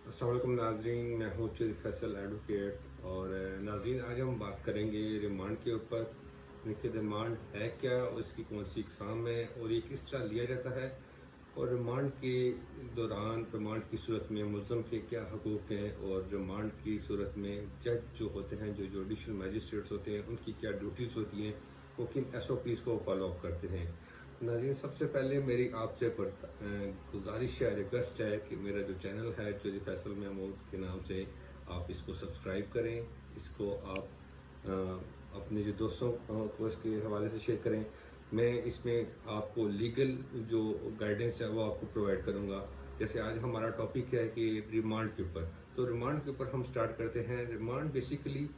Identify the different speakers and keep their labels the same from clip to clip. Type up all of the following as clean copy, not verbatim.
Speaker 1: अस्सलाम वालेकुम नाज़रीन, मैं हूँ चौधरी फैसल एडवोकेट। और नाज़रीन, आज हम बात करेंगे रिमांड के ऊपर। कि रिमांड है क्या और इसकी कौन सी इकसाम है और ये किस तरह लिया जाता है, और रिमांड के दौरान रिमांड की सूरत में मुलज़म के क्या हकूक़ हैं, और रिमांड की सूरत में जज जो होते हैं, जो जुडिशल मजिस्ट्रेट्स होते हैं, उनकी क्या ड्यूटीज़ होती हैं, वो किन SOPs को फॉलो अप करते हैं। नाज़रीन, सबसे पहले मेरी आपसे गुजारिश है, रिक्वेस्ट है कि मेरा जो चैनल है चौधरी फैसल महमूद के नाम से, आप इसको सब्सक्राइब करें। इसको आप अपने जो दोस्तों को इसके हवाले से शेयर करें। मैं इसमें आपको लीगल जो गाइडेंस है वो आपको प्रोवाइड करूंगा। जैसे आज हमारा टॉपिक है कि रिमांड के ऊपर, तो रिमांड के ऊपर हम स्टार्ट करते हैं। रिमांड बेसिकली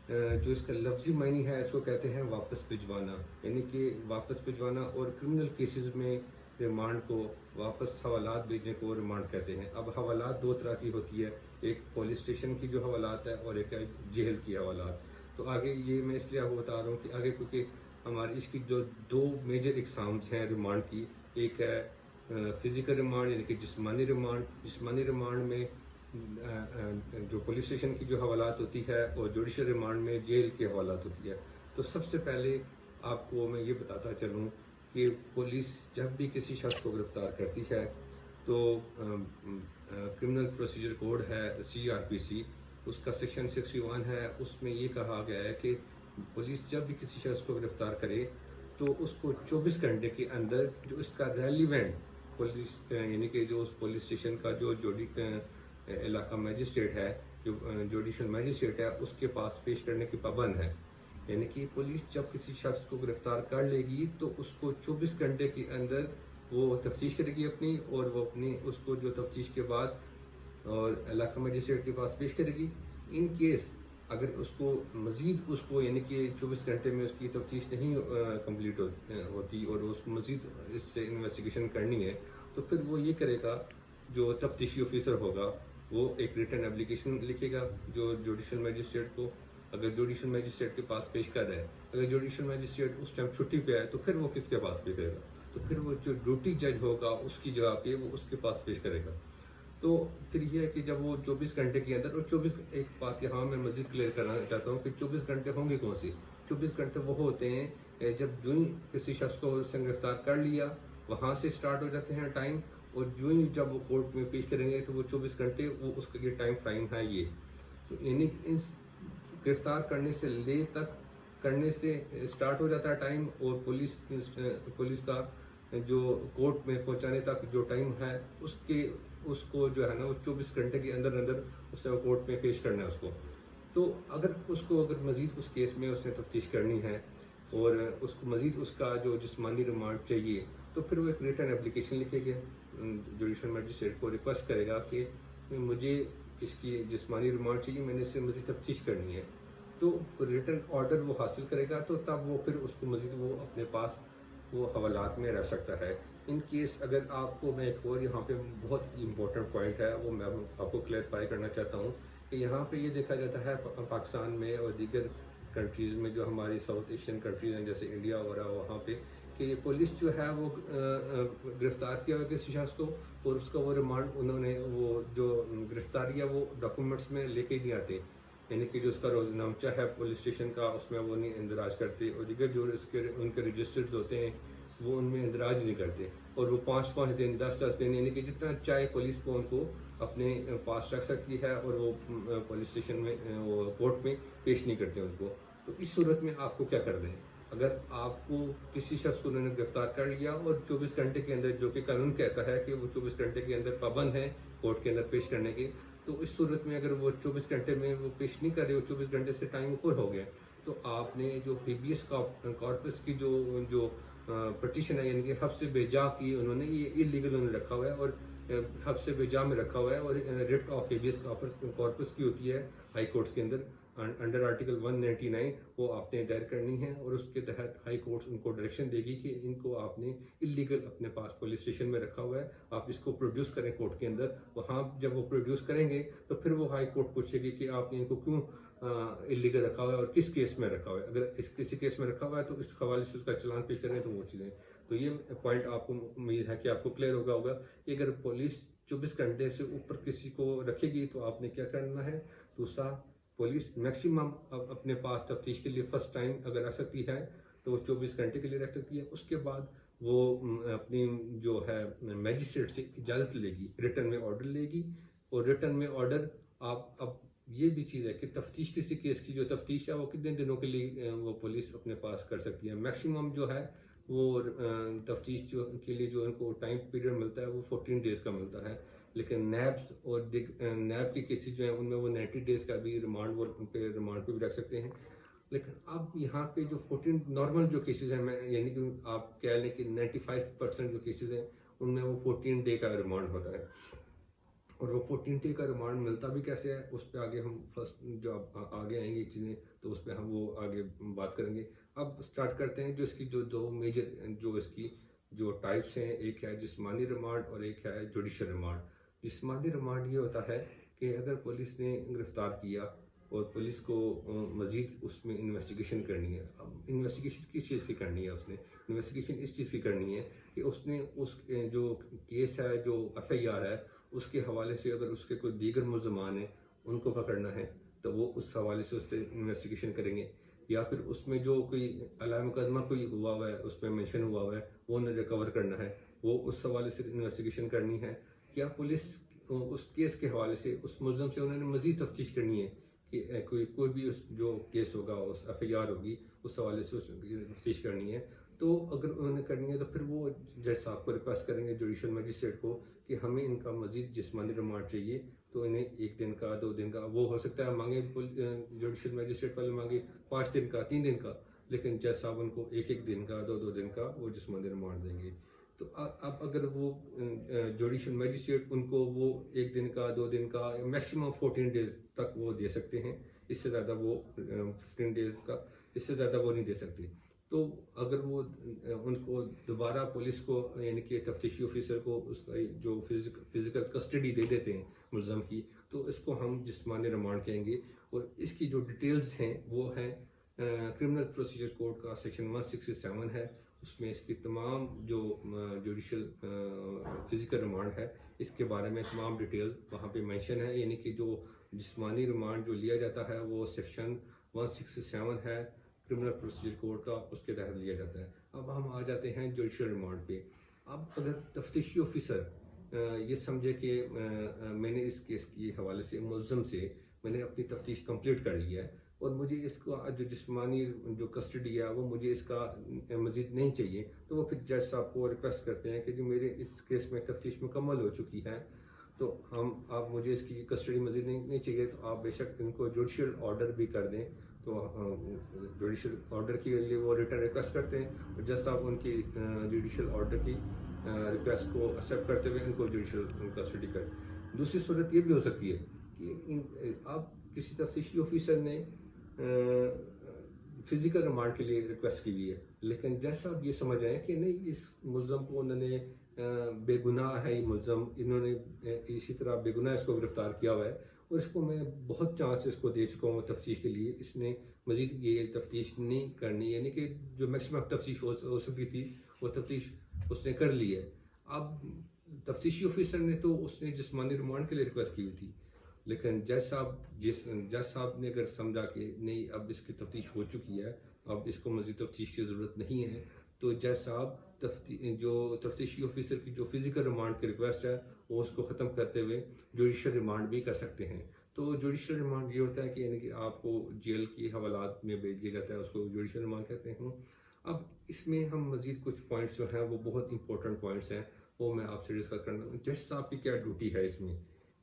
Speaker 1: जो इसका लफ्ज़ी मायने है, इसको कहते हैं वापस भिजवाना, यानी कि वापस भिजवाना। और क्रिमिनल केसेस में रिमांड को वापस हवालात भेजने को रिमांड कहते हैं। अब हवालात दो तरह की होती है, एक पुलिस स्टेशन की जो हवालात है और एक है जेल की हवालात। तो आगे ये मैं इसलिए आपको बता रहा हूँ कि आगे, क्योंकि हमारी इसकी जो दो मेजर एग्ज़ाम्स हैं रिमांड की, एक है फ़िज़िकल रिमांड यानी कि जिस्मानी रिमांड। जिस्मानी रिमांड में जो पुलिस स्टेशन की जो हवालात होती है, और जुडिशल रिमांड में जेल की हवालात होती है। तो सबसे पहले आपको मैं ये बताता चलूँ कि पुलिस जब भी किसी शख्स को गिरफ़्तार करती है, तो क्रिमिनल प्रोसीजर कोड है CRPC, उसका सेक्शन 61 है। उसमें ये कहा गया है कि पुलिस जब भी किसी शख्स को गिरफ़्तार करे, तो उसको 24 घंटे के अंदर जो इसका रेलिवेंट पुलिस यानी कि जो उस पुलिस स्टेशन का जो इलाका मजिस्ट्रेट है, जो जुडिशल मजिस्ट्रेट है, उसके पास पेश करने की पाबंद है। यानी कि पुलिस जब किसी शख्स को गिरफ़्तार कर लेगी, तो उसको 24 घंटे के अंदर वो तफ्तीश करेगी अपनी, और वो अपनी उसको जो तफ्तीश के बाद और इलाका मजिस्ट्रेट के पास पेश करेगी। इन केस अगर उसको मज़ीद उसको यानी कि 24 घंटे में उसकी तफ्तीश नहीं कंप्लीट होती, और उसको मज़ीद इससे इन्वेस्टिगेशन करनी है, तो फिर वो ये करेगा, जो तफ्तीशी ऑफिसर होगा वो एक रिटन एप्लीकेशन लिखेगा जो जुडिशल मजिस्ट्रेट को, अगर जुडिशल मजिस्ट्रेट के पास पेश कर रहा है। अगर जुडिशल मजिस्ट्रेट उस टाइम छुट्टी पे है, तो फिर वो किसके पास पेश करेगा? तो फिर वो जो ड्यूटी जज होगा उसकी जगह पे वो उसके पास पेश करेगा। तो फिर ये है कि जब वो 24 घंटे के अंदर, और 24, एक बात यहाँ मैं मज़ीद क्लियर करना चाहता हूँ कि 24 घंटे होंगे कौन सी? 24 घंटे वो होते हैं जब जो ही किसी शख्स को उसने गिरफ्तार कर लिया, वहाँ से स्टार्ट हो जाते हैं टाइम। और जो ही जब वो कोर्ट में पेश करेंगे, तो वो 24 घंटे वो उसके लिए टाइम फ्रेम है ये। तो यानी इस गिरफ्तार करने से ले तक करने से स्टार्ट हो जाता है टाइम, और पुलिस का जो कोर्ट में पहुंचाने तक जो टाइम है, उसके उसको जो है ना, वो 24 घंटे के अंदर अंदर उसे वो कोर्ट में पेश करना है उसको। तो अगर मज़ीद उस केस में उसने तफ्तीश करनी है, और उसको मज़ीद उसका जो जिस्मानी रिमांड चाहिए, तो फिर वो एक रिटन एप्लीकेशन लिखेगा, जुडिशल मजिस्ट्रेट को रिक्वेस्ट करेगा कि मुझे इसकी जिस्मानी रिमांड चाहिए, मैंने इससे मज़ीद तफ्तीश करनी है। तो रिटन ऑर्डर वो हासिल करेगा, तो तब वो फिर उसको मज़ीद वो अपने पास वो हवालात में रह सकता है। इन केस अगर आपको मैं एक और यहाँ पे बहुत इम्पोर्टेंट पॉइंट है, वो मैं आपको क्लैरिफाई करना चाहता हूँ कि यहाँ पे ये देखा जाता है पाकिस्तान में और दीगर कंट्रीज़ में, जो हमारी साउथ एशियन कंट्रीज़ हैं जैसे इंडिया और वहाँ पे, कि पुलिस जो है वो गिरफ़्तार किया हुआ किसी शख्स को, और उसका वो रिमांड उन्होंने वो जो गिरफ़्तारी है वो डॉक्यूमेंट्स में लेके ही नहीं आते। यानी कि जो उसका रोज़नामचा है पुलिस स्टेशन का, उसमें वो नहीं इंदराज करते, और दीगर जो इसके उनके रजिस्टर्स होते हैं वो उनमें इंदराज नहीं करते। और वो 5-5 दिन 10-10 दिन यानी कि जितना चाहे पुलिस को उनको अपने पास रख सकती है, और वो पुलिस स्टेशन में वो कोर्ट में पेश नहीं करते उनको। तो इस सूरत में आपको क्या कर दें? अगर आपको किसी शख्स को उन्होंने गिरफ्तार कर लिया, और 24 घंटे के अंदर, जो कि कानून कहता है कि वो 24 घंटे के अंदर पाबंद है कोर्ट के अंदर पेश करने के, तो इस सूरत में अगर वो 24 घंटे में वो पेश नहीं कर रहे, वो 24 घंटे से टाइम ऊपर हो गया, तो आपने जो हेबियस कॉर्पस की जो जो पटिशन है, यानी कि हफ्स बेजा की उन्होंने ये इलीगल उन्होंने रखा हुआ है, और हफ्स बेजा में रखा हुआ है, और रिट ऑफ हेबियस कॉर्पस की होती है हाई कोर्ट्स के अंदर अंडर आर्टिकल 199, वो आपने दायर करनी है, और उसके तहत हाई कोर्ट्स उनको डायरेक्शन देगी कि इनको आपने इलीगल अपने पास पुलिस स्टेशन में रखा हुआ है, आप इसको प्रोड्यूस करें कोर्ट के अंदर। वहाँ जब वो प्रोड्यूस करेंगे, तो फिर वो हाई कोर्ट पूछेगी कि आपने इनको क्यों इलीगल रखा हुआ है और किस केस में रखा हुआ है। अगर किसी केस में रखा हुआ है, तो इस हवाले से उसका चालान पेश करें, तो वो चीज़ें तो ये पॉइंट आपको उम्मीद है कि आपको क्लियर होगा कि अगर पुलिस 24 घंटे से ऊपर किसी को रखेगी तो आपने क्या करना है। दूसरा, पुलिस मैक्सिमम अपने पास तफ्तीश के लिए फर्स्ट टाइम अगर रख सकती है तो वो 24 घंटे के लिए रख सकती है। उसके बाद वो अपनी जो है मैजिस्ट्रेट से इजाज़त लेगी, रिटर्न में ऑर्डर लेगी। और रिटर्न में ऑर्डर आप अब ये भी चीज़ है कि तफ्तीश किसी केस की जो तफ्तीश है वो कितने दिनों के लिए वो पुलिस अपने पास कर सकती है। मैक्सिमम जो है वो तफ्तीश जो के लिए जो उनको टाइम पीरियड मिलता है वो 14 डेज़ का मिलता है। लेकिन नैब्स और नैब के केसेस जो हैं उनमें वो 90 डेज़ का भी रिमांड पे भी रख सकते हैं। लेकिन अब यहाँ पे जो 14 नॉर्मल जो केसेस हैं, मैं यानी कि आप कह लें कि 95% जो केसेस हैं उनमें वो 14 डे का रिमांड होता है। और वो 14 डे का रिमांड मिलता भी कैसे है उस पर आगे हम फर्स्ट जो आगे आएंगी चीज़ें तो उस पर हम वो आगे बात करेंगे। अब स्टार्ट करते हैं जो इसकी जो दो मेजर जो इसकी जो टाइप्स हैं, एक है जिस्मानी रिमांड और एक है जुडिशल रिमांड। जिस्मानी रिमांड ये होता है कि अगर पुलिस ने गिरफ्तार किया और पुलिस को मज़ीद उसमें इन्वेस्टिगेशन करनी है। अब इन्वेस्टिगेशन किस चीज़ की करनी है, उसने इन्वेस्टिगेशन इस चीज़ की करनी है कि उसने उस जो केस है, जो FIR है, उसके हवाले से अगर उसके कोई दीगर मुल्ज़मान हैं उनको पकड़ना है तो वो उस हवाले से उससे इन्वेस्टिगेशन करेंगे। या फिर उसमें जो कोई अलावा मुकदमा कोई हुआ है, उसमें मेंशन हुआ है, वो उन्हें रिकवर करना है, वो उस हवाले से इन्वेस्टिगेशन करनी है। या पुलिस उस केस के हवाले से उस मुलज़म से उन्होंने मज़ीद तफ्तीश करनी है कि कोई भी उस जो केस होगा, उस FIR होगी, उस हवाले से उसकी तफ्तीश करनी है। तो अगर उन्होंने करनी है तो फिर वो जज साहब को रिक्वेस्ट करेंगे, जुडिशल मजिस्ट्रेट को, कि हमें इनका मज़ीद जिस्मानी रिमांड चाहिए। तो इन्हें 1 दिन का, 2 दिन का, वो हो सकता है मांगे जुडिशल मजिस्ट्रेट वाले मांगे 5 दिन का, 3 दिन का, लेकिन जज साहब उनको 1-1 दिन का, 2-2 दिन का वो जिस्मानी रिमांड देंगे। तो अब अगर वो जुडिशल मजिस्ट्रेट उनको वो 1 दिन का, 2 दिन का, मैक्सिमम 14 डेज तक वो दे सकते हैं। इससे ज़्यादा वो 15 डेज का, इससे ज़्यादा वो नहीं दे सकते। तो अगर वो उनको दोबारा पुलिस को यानी कि तफ्तीशी ऑफिसर को उसका जो फिज़िकल कस्टडी दे देते हैं मुलज़म की, तो इसको हम जिस्मानी रिमांड कहेंगे। और इसकी जो डिटेल्स हैं वो हैं क्रिमिनल प्रोसीजर कोड का सेक्शन 167 है, उसमें इसकी तमाम जो जुडिशल फिज़िकल रिमांड है इसके बारे में तमाम डिटेल्स वहाँ पे मेंशन है। यानी कि जो जिस्मानी रिमांड जो लिया जाता है वो सेक्शन 167 है क्रिमिनल प्रोसीजर कोड का, उसके तहत लिया जाता है। अब हम आ जाते हैं जुडिशल रिमांड पे। अब अगर तफ्तीशी ऑफिसर ये समझे कि मैंने इस केस के हवाले से मुलज़म से मैंने अपनी तफ्तीश कंप्लीट कर लिया है और मुझे इसका जो जिस्मानी जो कस्टडी है वो मुझे इसका मज़ीद नहीं चाहिए, तो वो फिर जज साहब को रिक्वेस्ट करते हैं कि जो मेरे इस केस में तफ्तीश मुकम्मल हो चुकी है, तो आप मुझे इसकी कस्टडी मज़ीद नहीं चाहिए, तो आप बेशक इनको जुडिशल ऑर्डर भी कर दें। तो जुडिशल ऑर्डर के लिए वो रिटर्न रिक्वेस्ट करते हैं और जज साहब उनकी जुडिशल ऑर्डर की रिक्वेस्ट को एक्सेप्ट करते हुए इनको जुडिशल कस्टडी कर। दूसरी सूरत ये भी हो सकती है कि आप किसी तफ्तीशी ऑफिसर ने फिजिकल रिमांड के लिए रिक्वेस्ट की हुई है, लेकिन जज साहब ये समझ आए कि नहीं, इस मुलज़म को उन्होंने बेगुनाह है, ये मुलज़म इन्होंने इसी तरह बेगुनाह इसको गिरफ्तार किया हुआ है और इसको मैं बहुत चांस इसको दे चुका हूँ तफ्तीश के लिए, इसने मज़ीद ये तफ्तीश नहीं करनी, यानी कि जो मैक्सिमम तफ्तीश हो सकती थी वो तफ्तीश उसने कर ली है। अब तफ्तीशी ऑफिसर ने तो उसने जिस्मानी रिमांड के लिए रिक्वेस्ट की हुई थी, लेकिन जज साहब ने अगर समझा कि नहीं, अब इसकी तफ्तीश हो चुकी है, अब इसको मज़ीद तफ्तीश की ज़रूरत नहीं है, तो जज साहब जो तफ्तीशी ऑफिसर की जो फिज़िकल रिमांड की रिक्वेस्ट है वो उसको ख़त्म करते हुए जुडिशल रिमांड भी कर सकते हैं। तो जुडिशल रिमांड ये होता है कि यानी कि आपको जेल की हवालात में भेज दिया जाता है, उसको जुडिशल रिमांड कहते हैं। अब इसमें हम मज़ीद कुछ पॉइंट्स जो हैं वो बहुत इंपॉर्टेंट पॉइंट्स हैं, वो मैं आपसे डिस्कस करना। जज साहब की क्या ड्यूटी है इसमें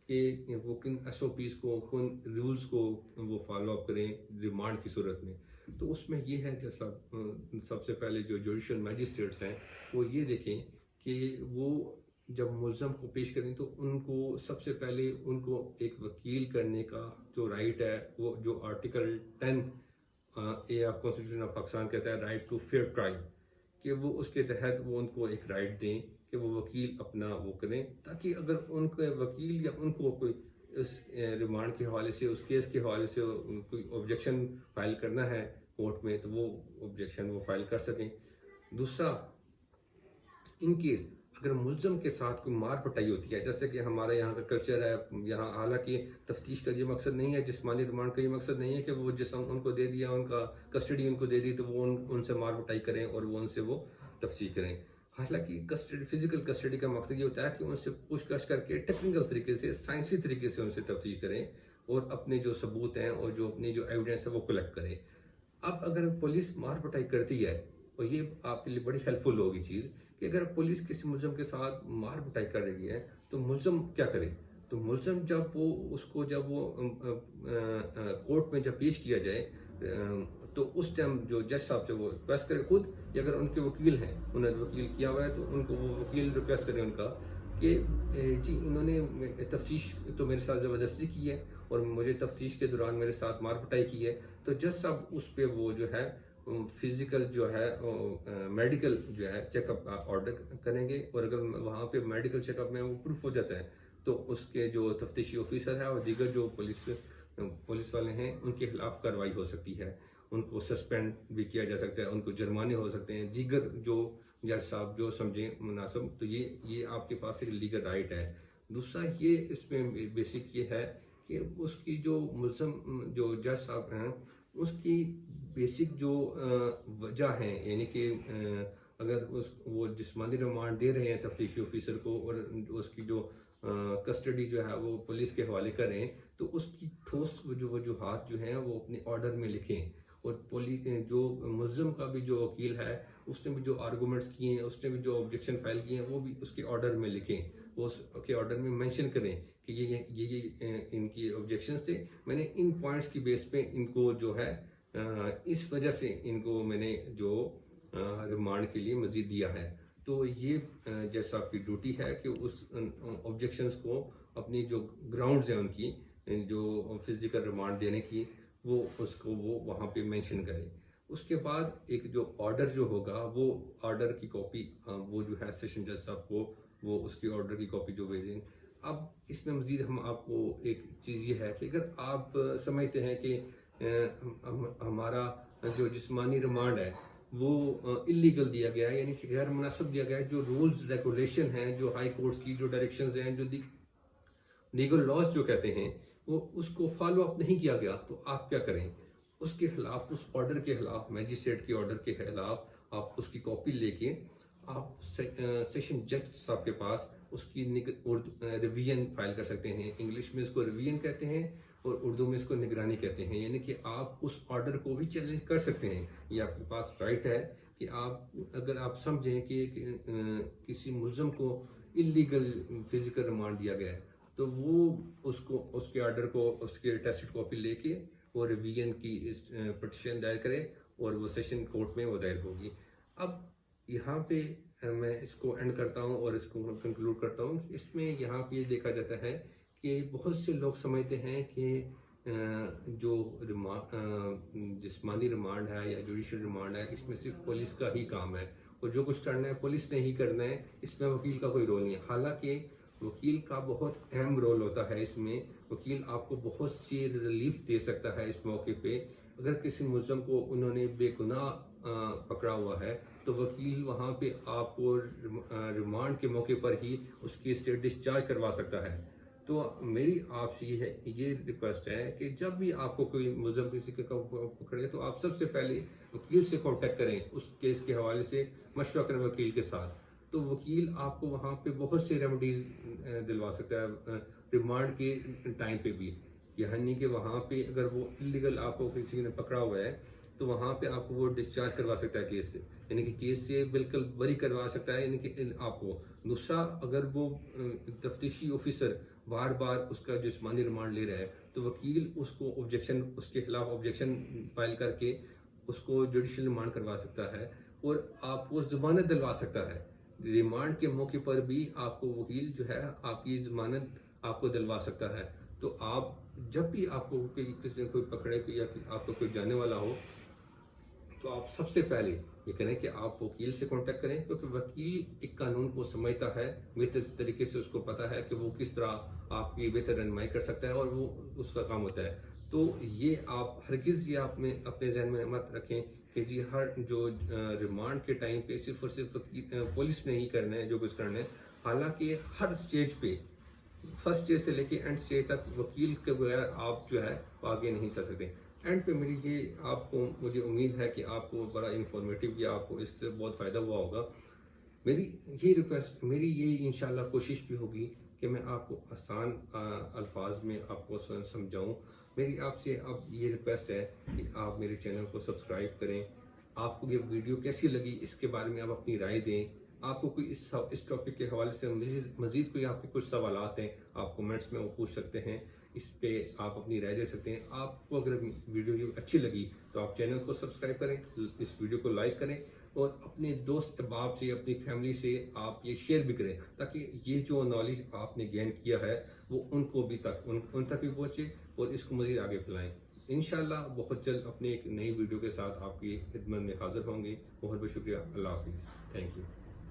Speaker 1: कि वो किन SOPs को, किन रूल्स को वो फॉलो अप करें रिमांड की सूरत में। तो उसमें ये है कि सबसे पहले जो जुडिशल मैजिस्ट्रेट्स हैं वो ये देखें कि वो जब मुलज़म को पेश करें तो उनको सबसे पहले उनको एक वकील करने का जो राइट है, वो जो article 10 A of constitution of Pakistan कहता है राइट टू फेयर ट्रायल, कि वो उसके तहत वो उनको एक राइट दें कि वो वकील अपना वो करें, ताकि अगर उनके वकील या उनको कोई इस रिमांड के हवाले से, उस केस के हवाले से कोई ऑब्जेक्शन फाइल करना है कोर्ट में, तो वो ऑब्जेक्शन वो फाइल कर सकें। दूसरा, इन केस अगर मुलज़म के साथ कोई मार पिटाई होती है, जैसे कि हमारे यहाँ का कल्चर है, यहाँ हालांकि तफ्तीश का ये मकसद नहीं है, जिस्मानी रिमांड का ये मकसद नहीं है कि वो जिसम उनको दे दिया, उनका कस्टडी उनको दे दी तो वो उनसे मार पिटाई करें और वो उनसे वो तफ्तीश करें। हालांकि कस्टडी, फिजिकल कस्टडी का मकसद ये होता है कि उनसे पूछताछ करके टेक्निकल तरीके से, साइंसी तरीके से उनसे तफ्तीश करें और अपने जो सबूत हैं और जो अपनी जो एविडेंस है वो कलेक्ट करें। अब अगर पुलिस मार पिटाई करती है, और ये आपके लिए बड़ी हेल्पफुल होगी चीज़, कि अगर पुलिस किसी मुलज़म के साथ मार पिटाई कर रही है तो मुलज़म क्या करे? तो मुलज़म जब वो कोर्ट में जब पेश किया जाए, तो उस टाइम जो जज साहब से वो रिक्वेस्ट करे खुद, या अगर उनके वकील हैं, उन्होंने वकील किया हुआ है, तो उनको वो वकील रिक्वेस्ट करें उनका कि जी इन्होंने तफ्तीश तो मेरे साथ ज़बरदस्ती की है और मुझे तफ्तीश के दौरान मेरे साथ मार पिटाई की है, तो जज साहब उस पर वो जो है फिजिकल जो है मेडिकल जो है चेकअप ऑर्डर करेंगे, और अगर वहाँ पे मेडिकल चेकअप में वो प्रूफ हो जाता है तो उसके जो तफ्तीशी ऑफिसर है और दीगर जो पुलिस वाले हैं उनके खिलाफ कार्रवाई हो सकती है, उनको सस्पेंड भी किया जा सकता है, उनको जुर्माने हो सकते हैं, दीगर जो जज साहब जो समझें मुनासिब। तो ये आपके पास एक लीगल राइट है। दूसरा ये इसमें बेसिक ये है कि उसकी जो मुलज़म जो जज साहब हैं उसकी बेसिक जो वजह है, यानी कि अगर वो जिस्मानी रिमांड दे रहे हैं तफ्तीशी ऑफिसर को और उसकी जो कस्टडी जो है वो पुलिस के हवाले करें, तो उसकी ठोस जो वजूहात जो हैं वो अपने ऑर्डर में लिखें, और पुलिस जो मुलज़म का भी जो वकील है उसने भी जो आर्गूमेंट्स किए हैं, उसने भी जो ऑब्जेक्शन फाइल किए हैं वो भी उसके ऑर्डर में लिखें, वो उसके ऑर्डर में मेंशन करें कि ये इनकी ऑब्जेक्शंस थे, मैंने इन पॉइंट्स की बेस पे इनको जो है इस वजह से इनको मैंने जो रिमांड के लिए मजीद दिया है। तो ये जैसा आपकी ड्यूटी है कि उस ऑब्जेक्शंस को अपनी जो ग्राउंड्स हैं उनकी जो फिजिकल रिमांड देने की वो वहाँ पे मेंशन करें। उसके बाद एक जो ऑर्डर जो होगा वो ऑर्डर की कॉपी वो जो है सेशन जज साहब को वो उसकी ऑर्डर की कॉपी जो भेजें। अब इसमें मजीद हम आपको एक चीज़ ये है कि अगर आप समझते हैं कि हमारा जो जिस्मानी रिमांड है वो इलीगल दिया गया है, यानी कि गैर मुनासिब दिया गया है, जो रूल्स रेगुलेशन हैं, जो हाई कोर्ट्स की जो डायरेक्शंस हैं, जो लीगल लॉज जो कहते हैं, वो उसको फॉलो अप नहीं किया गया, तो आप क्या करें? उसके खिलाफ, उस ऑर्डर के खिलाफ, मैजिस्ट्रेट के ऑर्डर के खिलाफ आप उसकी कॉपी लेके आप सेशन जज साहब के पास उसकी रिवीजन फाइल कर सकते हैं। इंग्लिश में इसको रिवीजन कहते हैं और उर्दू में इसको निगरानी कहते हैं, यानी कि आप उस ऑर्डर को भी चैलेंज कर सकते हैं। ये आपके पास राइट है कि आप अगर आप समझें कि किसी मुलज़म को इलीगल फिजिकल रिमांड दिया गया है, तो वो उसको उसके ऑर्डर को उसकी अटेस्टेड कॉपी लेके और रिवीजन की पिटीशन दायर करें और वो सेशन कोर्ट में वो दायर होगी। अब यहाँ पे मैं इसको एंड करता हूँ और इसको कंक्लूड करता हूँ। इसमें यहाँ पे ये देखा जाता है कि बहुत से लोग समझते हैं कि जो जिस्मानी रिमांड है या जुडिशल रिमांड है, इसमें सिर्फ पुलिस का ही काम है और जो कुछ करना है पुलिस ने ही करना है, इसमें वकील का कोई रोल नहीं है। हालांकि वकील का बहुत अहम रोल होता है इसमें। वकील आपको बहुत सी रिलीफ दे सकता है इस मौके पे। अगर किसी मुलज़म को उन्होंने बेगुनाह पकड़ा हुआ है तो वकील वहाँ पे आपको रिमांड के मौके पर ही उस केस से डिस्चार्ज करवा सकता है। तो मेरी आपसे ये रिक्वेस्ट है कि जब भी आपको कोई मुलज़म किसी का पकड़े तो आप सबसे पहले वकील से कांटेक्ट करें, उस केस के हवाले से मशवरा करें वकील के साथ। तो वकील आपको वहाँ पे बहुत से रेमेडीज दिलवा सकता है रिमांड के टाइम पे भी। यानी कि वहाँ पे अगर वो इलीगल आपको किसी ने पकड़ा हुआ है तो वहाँ पे आपको वो डिस्चार्ज करवा सकता है केस से, यानी कि केस से बिल्कुल बरी करवा सकता है। यानी कि आपको दूसरा, अगर वो तफ्तीशी ऑफिसर बार बार उसका जिस्मानी रिमांड ले रहा है तो वकील उसको उसके खिलाफ ऑब्जेक्शन फाइल करके उसको जुडिशल रिमांड करवा सकता है और आपको जमानत दिलवा सकता है। रिमांड के मौके पर भी आपको वकील जो है आपकी जमानत आपको दिलवा सकता है। तो आप जब भी आपको किसी ने कोई पकड़े या आपको कोई जाने वाला हो तो आप सबसे पहले ये करें कि आप वकील से कांटेक्ट करें, क्योंकि वकील एक कानून को समझता है, बेहतर तरीके से उसको पता है कि वो किस तरह आपकी बेहतर रहनुमाई कर सकता है और वो उसका काम होता है। तो ये आप हरगिज़ ये आप में अपने जहन में मत रखें कि जी हर जो रिमांड के टाइम पे सिर्फ और सिर्फ पुलिस ने ही करना है जो कुछ करना है। हालांकि हर स्टेज पे फर्स्ट स्टेज से लेके एंड स्टेज तक वकील के बगैर आप जो है वो आगे नहीं चल सकते। एंड पे मेरी ये आपको मुझे उम्मीद है कि आपको बड़ा इंफॉर्मेटिव या आपको इससे बहुत फ़ायदा हुआ होगा। मेरी ये रिक्वेस्ट, मेरी ये इंशाल्लाह कोशिश भी होगी कि मैं आपको आसान अल्फाज में आपको समझाऊं। मेरी आपसे अब ये रिक्वेस्ट है कि आप मेरे चैनल को सब्सक्राइब करें। आपको ये वीडियो कैसी लगी इसके बारे में आप अपनी राय दें। आपको कोई इस टॉपिक के हवाले से मज़ीद कोई आपके कुछ सवालात हैं, आप कमेंट्स में वो पूछ सकते हैं। इस पे आप अपनी राय दे सकते हैं। आपको अगर वीडियो ये अच्छी लगी तो आप चैनल को सब्सक्राइब करें, इस वीडियो को लाइक करें और अपने दोस्त अहबाब से, अपनी फैमिली से आप ये शेयर भी करें, ताकि ये जो नॉलेज आपने गेन किया है वो उनको भी उन तक भी पहुँचे और इसको मज़ीद आगे फैलाएँ। इंशाल्लाह बहुत जल्द अपने एक नई वीडियो के साथ आपकी खिदमत में हाजिर होंगे। बहुत बहुत शुक्रिया। अल्लाह हाफिज़। Thank you.